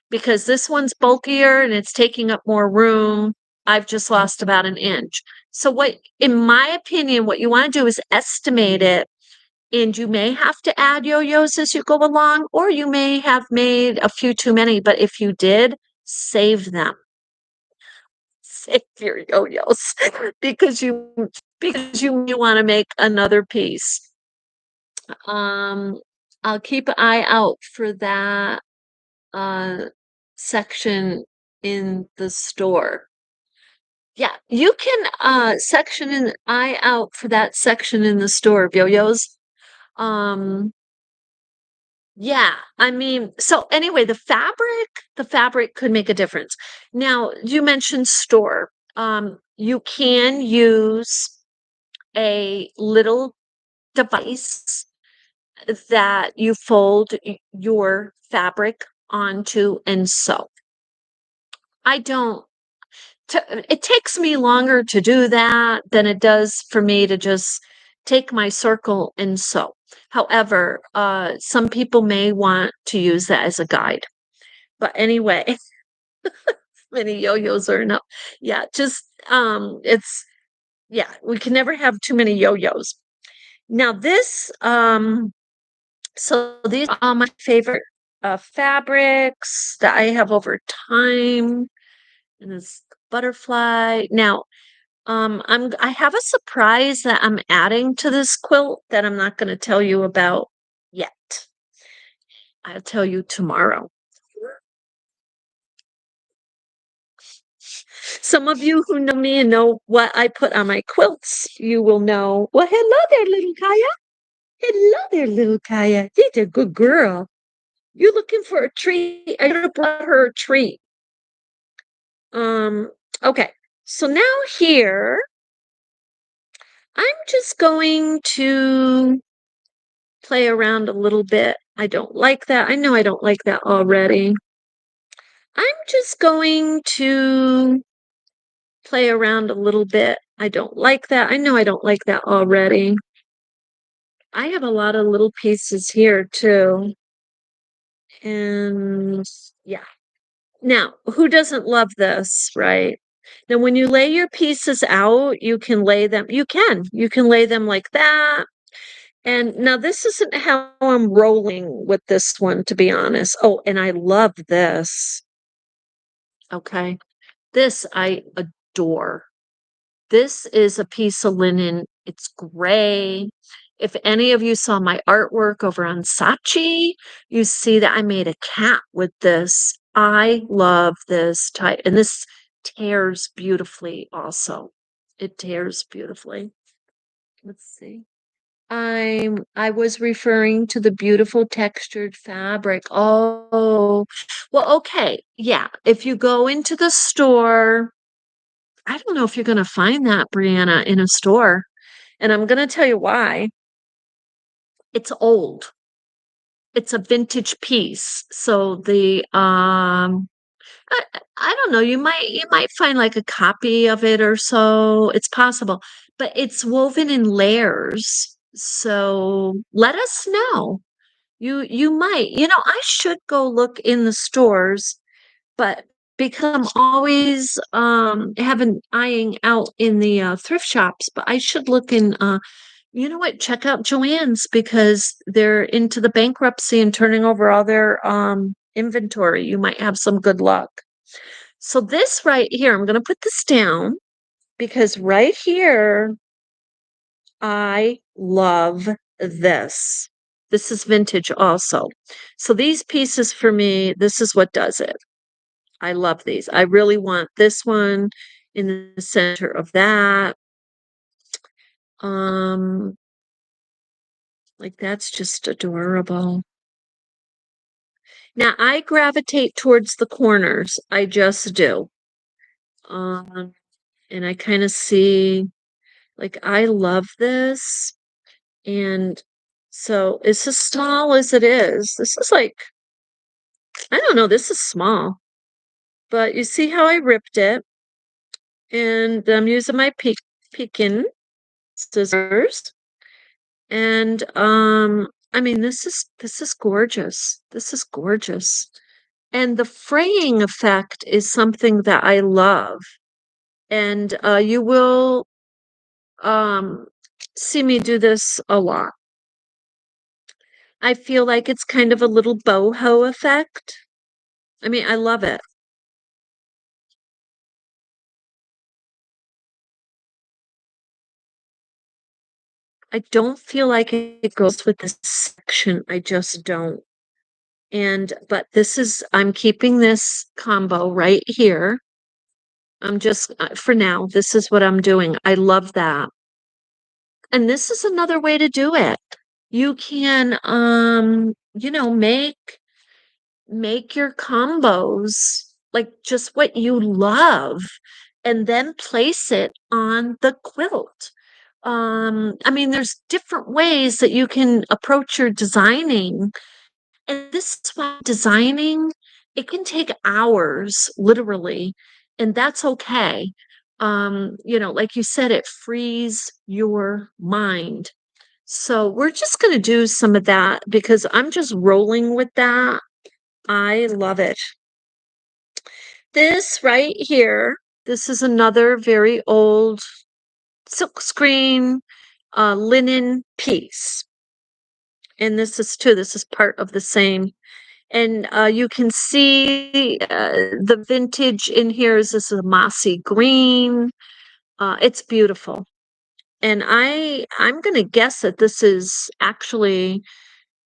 Because this one's bulkier and it's taking up more room. I've just lost about an inch. So what, in my opinion, what you want to do is estimate it, and you may have to add yo-yos as you go along, or you may have made a few too many, but if you did, save them. Save your yo-yos because you want to make another piece. I'll keep an eye out for that section in the store. Yeah, you can section an eye out for that section in the store of yo-yos. Yeah, I mean, so anyway, the fabric could make a difference. Now, you mentioned store. You can use a little device that you fold your fabric onto and sew. I don't, it takes me longer to do that than it does for me to just take my circle and sew. However, some people may want to use that as a guide. But anyway, many yo-yos are enough. Yeah, just it's yeah, we can never have too many yo-yos. Now this so these are all my favorite fabrics that I have over time. And this butterfly. Now, I have a surprise that I'm adding to this quilt that I'm not going to tell you about yet. I'll tell you tomorrow. Some of you who know me and know what I put on my quilts, you will know. Well, hello there, little Kaya. Hello there, little Kaya. You're a good girl. You looking for a treat? I should have brought her a treat. Um, okay. So now here, I'm just going to play around a little bit. I don't like that. I know I don't like that already. I'm just going to play around a little bit. I don't like that. I know I don't like that already. I have a lot of little pieces here too. And yeah. Now, who doesn't love this, right? Now, when you lay your pieces out, you can lay them, you can lay them like that. And now this isn't how I'm rolling with this one, to be honest. Oh, and I love this. Okay. This I adore. This is a piece of linen. It's gray. If any of you saw my artwork over on Saatchi, you see that I made a cat with this. I love this type, and this tears beautifully also. It tears beautifully. Let's see. I was referring to the beautiful textured fabric. Oh, well, okay. Yeah. If you go into the store, I don't know if you're going to find that, Brianna, in a store. And I'm going to tell you why. It's old. It's a vintage piece. So I don't know, you might find like a copy of it or so. It's possible, but it's woven in layers. So let us know. You might. I should go look in the stores, but because I'm always have an eyeing out in the thrift shops, but I should look in you know what, check out Joann's because they're into the bankruptcy and turning over all their inventory. You might have some good luck. So this right here, I'm going to put this down because right here, I love this. This is vintage also. So these pieces for me, this is what does it. I love these. I really want this one in the center of that. Um, like that's just adorable. Now I gravitate towards the corners. I just do. Um, and I kind of see, like, I love this. And so it's as small as it is. This is like, I don't know, this is small. But you see how I ripped it? And I'm using my Pekin scissors. And I mean, this is gorgeous. This is gorgeous. And the fraying effect is something that I love. And you will um see me do this a lot. I feel like it's kind of a little boho effect. I mean, I love it. I don't feel like it goes with this section. I just don't. But I'm keeping this combo right here. I'm just, for now, this is what I'm doing. I love that. And this is another way to do it. You can, make your combos like just what you love and then place it on the quilt. I mean, there's different ways that you can approach your designing. And this is why designing, it can take hours, literally, and that's okay. Like you said, it frees your mind. So we're just going to do some of that because I'm just rolling with that. I love it. This right here, this is another very old silk screen linen piece. And this is part of the same. And you can see the vintage in here is this a mossy green. It's beautiful. And I'm going to guess that this is actually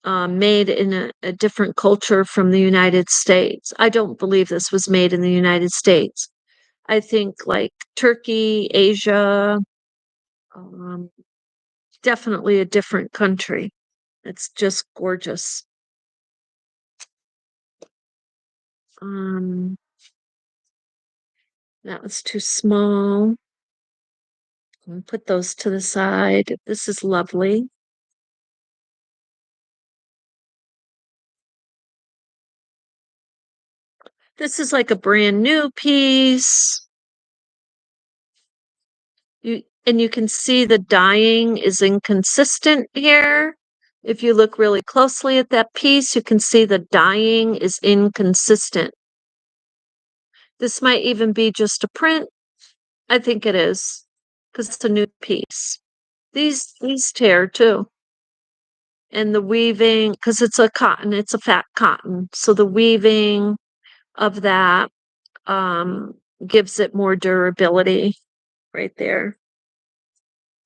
made in a different culture from the United States. I don't believe this was made in the United States. I think like Turkey, Asia, um, definitely a different country. It's just gorgeous. Um, that was too small. I'll put those to the side. This is lovely. This is like a brand new piece. And you can see the dyeing is inconsistent here. If you look really closely at that piece, you can see the dyeing is inconsistent. This might even be just a print. I think it is because it's a new piece. These tear too. And the weaving, because it's a cotton, it's a fat cotton. So the weaving of that um, gives it more durability right there.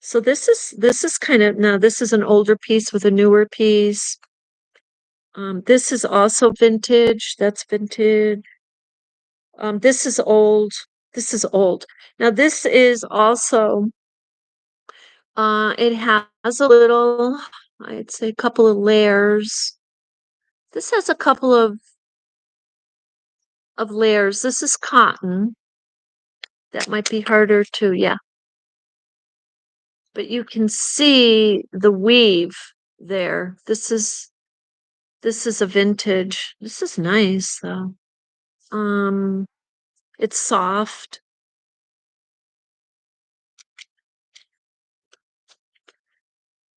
So this is kind of now this is an older piece with a newer piece. This is also vintage. That's vintage. This is old. This is old. Now this is also it has a little, I'd say a couple of layers. This has a couple of layers. This is cotton. That might be harder to, yeah. But you can see the weave there. This is a vintage. This is nice though. Um, it's soft.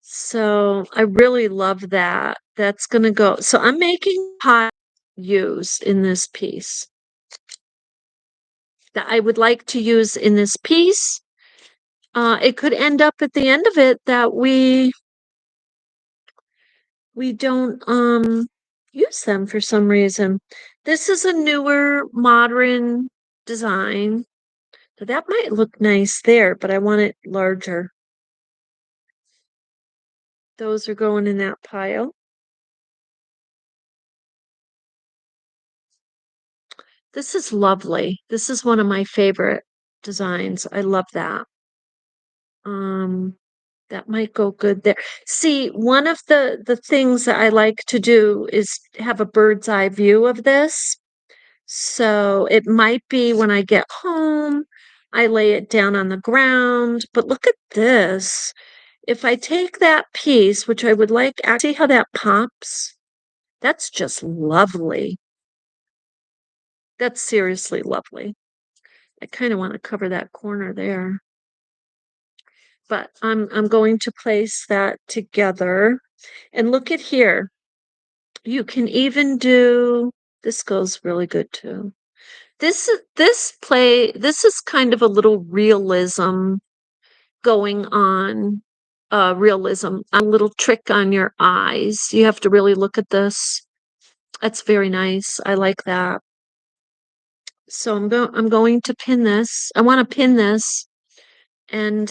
So I really love that. That's gonna go. So I'm making hot use in this piece that I would like to use in this piece. It could end up at the end of it that we don't use them for some reason. This is a newer modern design. So that might look nice there, but I want it larger. Those are going in that pile. This is lovely. This is one of my favorite designs. I love that. Um, that might go good there. See, one of the things that I like to do is have a bird's eye view of this. So it might be when I get home, I lay it down on the ground. But look at this. If I take that piece, which I would like, see how that pops? That's just lovely. That's seriously lovely. I kind of want to cover that corner there. But I'm going to place that together. And look at here. You can even do this goes really good too. This is kind of a little realism going on. Realism, a little trick on your eyes. You have to really look at this. That's very nice. I like that. So I'm going to pin this. I want to pin this and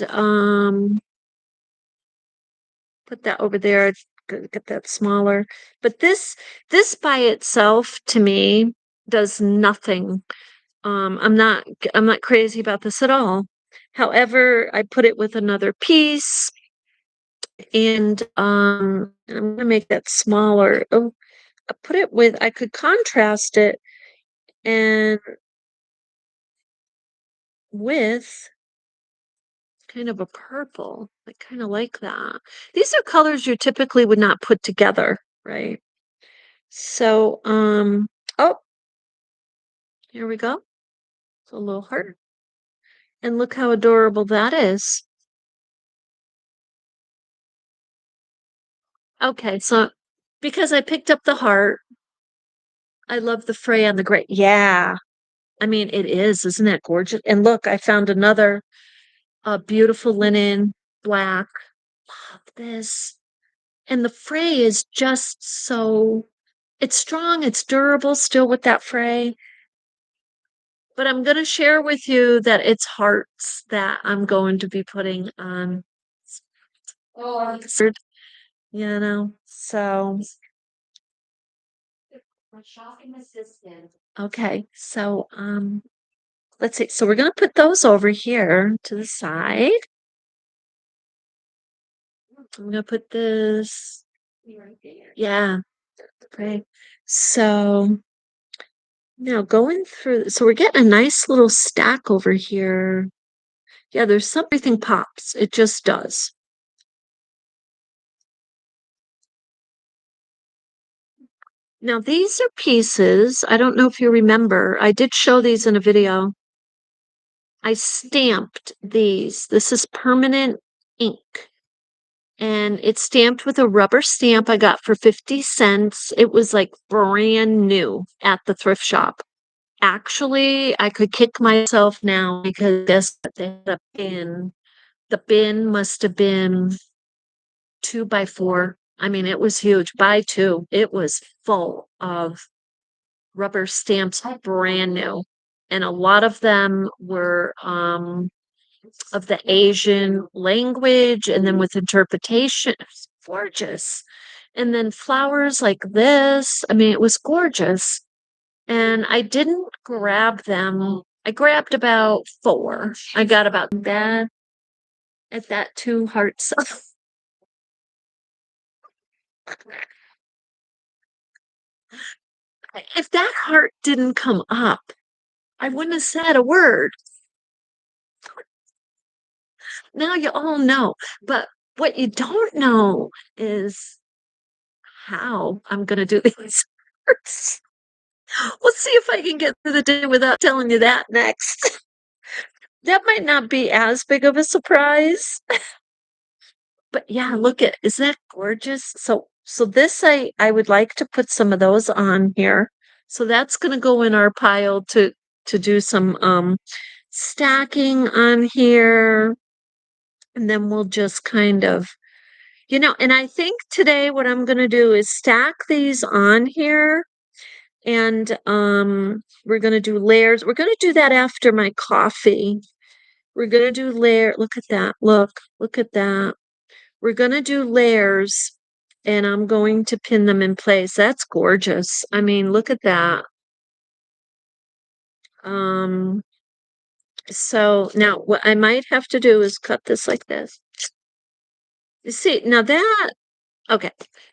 put that over there. Get that smaller. But this by itself to me does nothing. I'm not crazy about this at all. However, I put it with another piece and I'm gonna make that smaller. Oh, I could contrast it and with kind of a purple. I kind of like that. These are colors you typically would not put together, right? So, oh, here we go. It's a little heart. And look how adorable that is. Okay, so because I picked up the heart, I love the fray on the gray. Yeah, I mean, it is. Isn't that gorgeous? And look, I found another beautiful linen black. Love this. And the fray is just so, it's strong, it's durable still with that fray. But I'm going to share with you that it's hearts that I'm going to be putting on. Oh, so. My shopping assistant. Okay, so let's see. So we're going to put those over here to the side. I'm going to put this right there. Yeah. Okay. So now going through, so we're getting a nice little stack over here. Yeah, there's something pops. It just does. Now these are pieces. I don't know if you remember. I did show these in a video. I stamped these. This is permanent ink. And it's stamped with a rubber stamp I got for 50 cents. It was like brand new at the thrift shop. Actually, I could kick myself now because guess what? They had a bin. The bin must have been 2x4. I mean, it was huge. By two, it was full of rubber stamps, brand new. And a lot of them were of the Asian language and then with interpretation. It was gorgeous. And then flowers like this. I mean, it was gorgeous. And I didn't grab them. I grabbed about four. I got about that at that two hearts. If that heart didn't come up, I wouldn't have said a word. Now you all know. But what you don't know is how I'm going to do these hearts. We'll see if I can get through the day without telling you that next. That might not be as big of a surprise. But yeah, look at, is that gorgeous? So this I would like to put some of those on here. So that's going to go in our pile to do some stacking on here. And then we'll just kind of, and I think today what I'm going to do is stack these on here and we're going to do layers. We're going to do that after my coffee. We're going to do layer. Look at that. Look at that. We're going to do layers and I'm going to pin them in place. That's gorgeous. I mean, look at that. Um, so now what I might have to do is cut this like this. You see, now that, okay.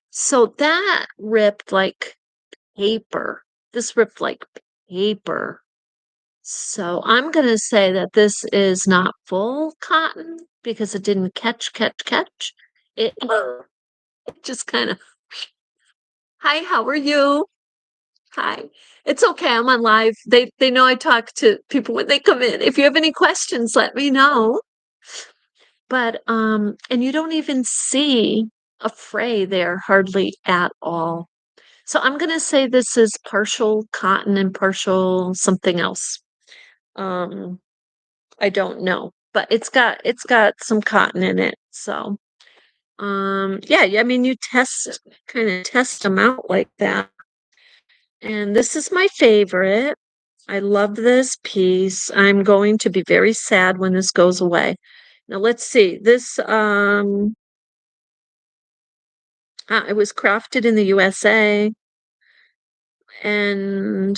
So that ripped like paper. This ripped like paper. So I'm going to say that this is not full cotton because it didn't catch. It just kind of, hi, how are you? Hi. It's okay. I'm on live. They know I talk to people when they come in. If you have any questions, let me know. But and you don't even see a fray there hardly at all. So I'm gonna say this is partial cotton and partial something else. Um, I don't know, but it's got some cotton in it. So yeah, I mean you kind of test them out like that. And this is my favorite. I love this piece. I'm going to be very sad when this goes away. Now let's see. This it was crafted in the USA and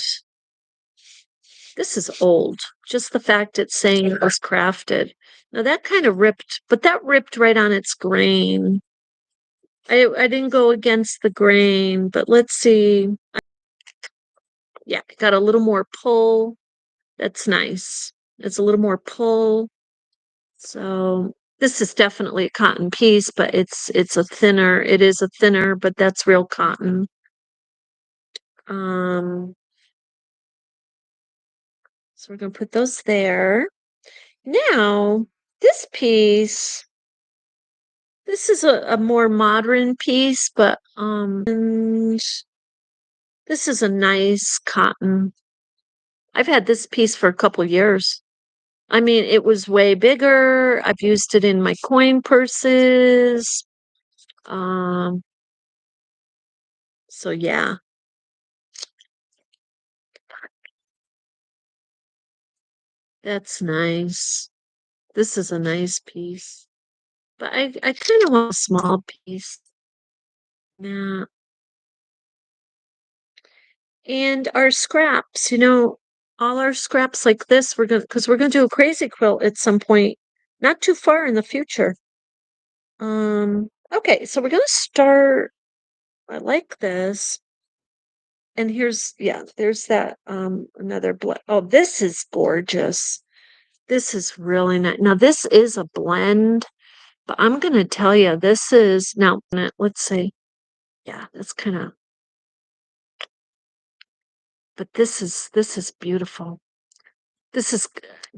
this is old. Just the fact it's saying it was crafted. Now that kind of ripped, but that ripped right on its grain. I didn't go against the grain, but let's see. Yeah, got a little more pull. That's nice. It's a little more pull. So this is definitely a cotton piece, but it's a thinner, it is a thinner, but that's real cotton. Um, so we're gonna put those there. Now, this piece, this is a more modern piece, but and this is a nice cotton. I've had this piece for a couple years. I mean, it was way bigger. I've used it in my coin purses. Um, so yeah. That's nice. This is a nice piece. But I kind of want a small piece. Yeah. And our scraps, all our scraps like this, because we're gonna do a crazy quilt at some point, not too far in the future. Okay, so we're gonna start. I like this. And there's that another oh, this is gorgeous. This is really nice. Now this is a blend, but I'm gonna tell you, this is now let's see. Yeah, that's kind of, but this is beautiful. This has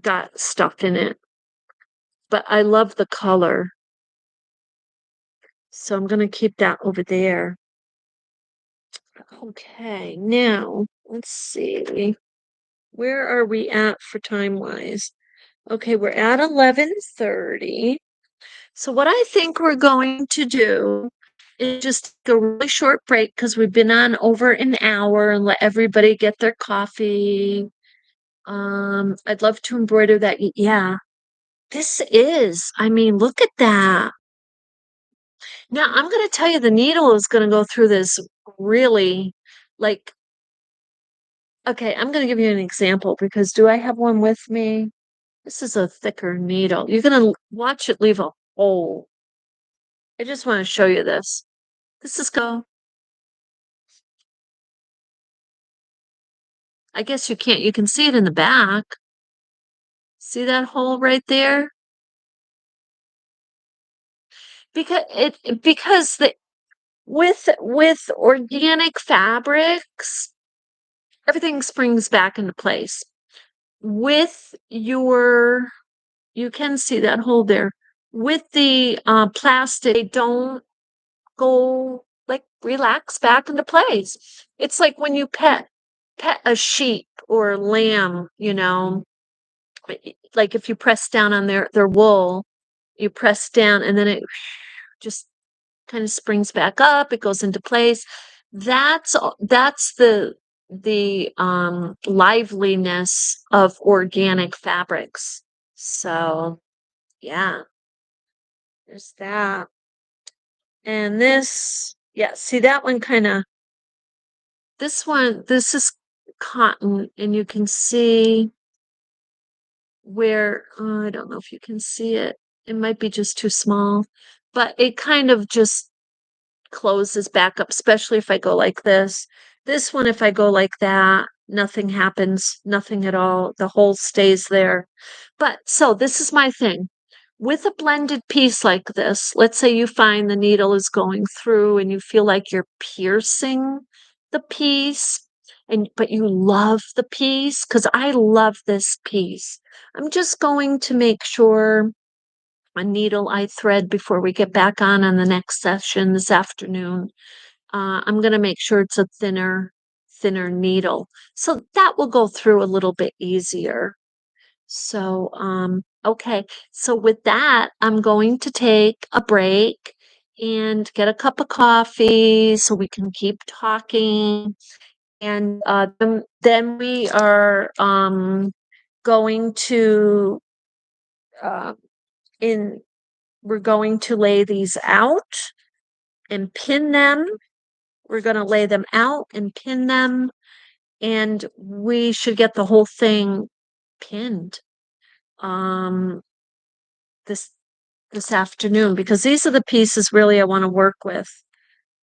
got stuff in it, but I love the color. So I'm gonna keep that over there. Okay, now let's see. Where are we at for time wise? Okay, we're at 11:30. So what I think we're going to do is just take a really short break because we've been on over an hour and let everybody get their coffee. I'd love to embroider that. Yeah, I mean, look at that. Now I'm going to tell you the needle is going to go through this really like, okay, I'm going to give you an example because do I have one with me? This is a thicker needle. You're going to watch it leave a hole. I just want to show you this. This is go. I guess you can't. You can see it in the back. See that hole right there? Because the with organic fabrics, everything springs back into place. With your, you can see that hole there. With the plastic, they don't go like relax back into place. It's like when you pet a sheep or lamb, like if you press down on their wool, you press down and then it just kind of springs back up, it goes into place. That's the liveliness of organic fabrics. So yeah, there's that. And this, yeah, see that one kind of, this is cotton, and you can see where, I don't know if you can see it. It might be just too small, but it kind of just closes back up, especially if I go like this. This one, if I go like that, nothing happens, nothing at all. The hole stays there. But so this is my thing. With a blended piece like this, let's say you find the needle is going through and you feel like you're piercing the piece, but you love the piece because I love this piece. I'm just going to make sure a needle I thread before we get back on the next session this afternoon. I'm going to make sure it's a thinner needle. So that will go through a little bit easier. So, okay. So with that, I'm going to take a break and get a cup of coffee so we can keep talking. And then we are going to uh, in we're going to lay these out and pin them. We're going to lay them out and pin them, and we should get the whole thing pinned this this afternoon because these are the pieces really I want to work with.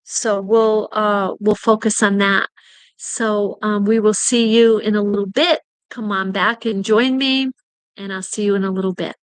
So we'll focus on that. So we will see you in a little bit. Come on back and join me, and I'll see you in a little bit.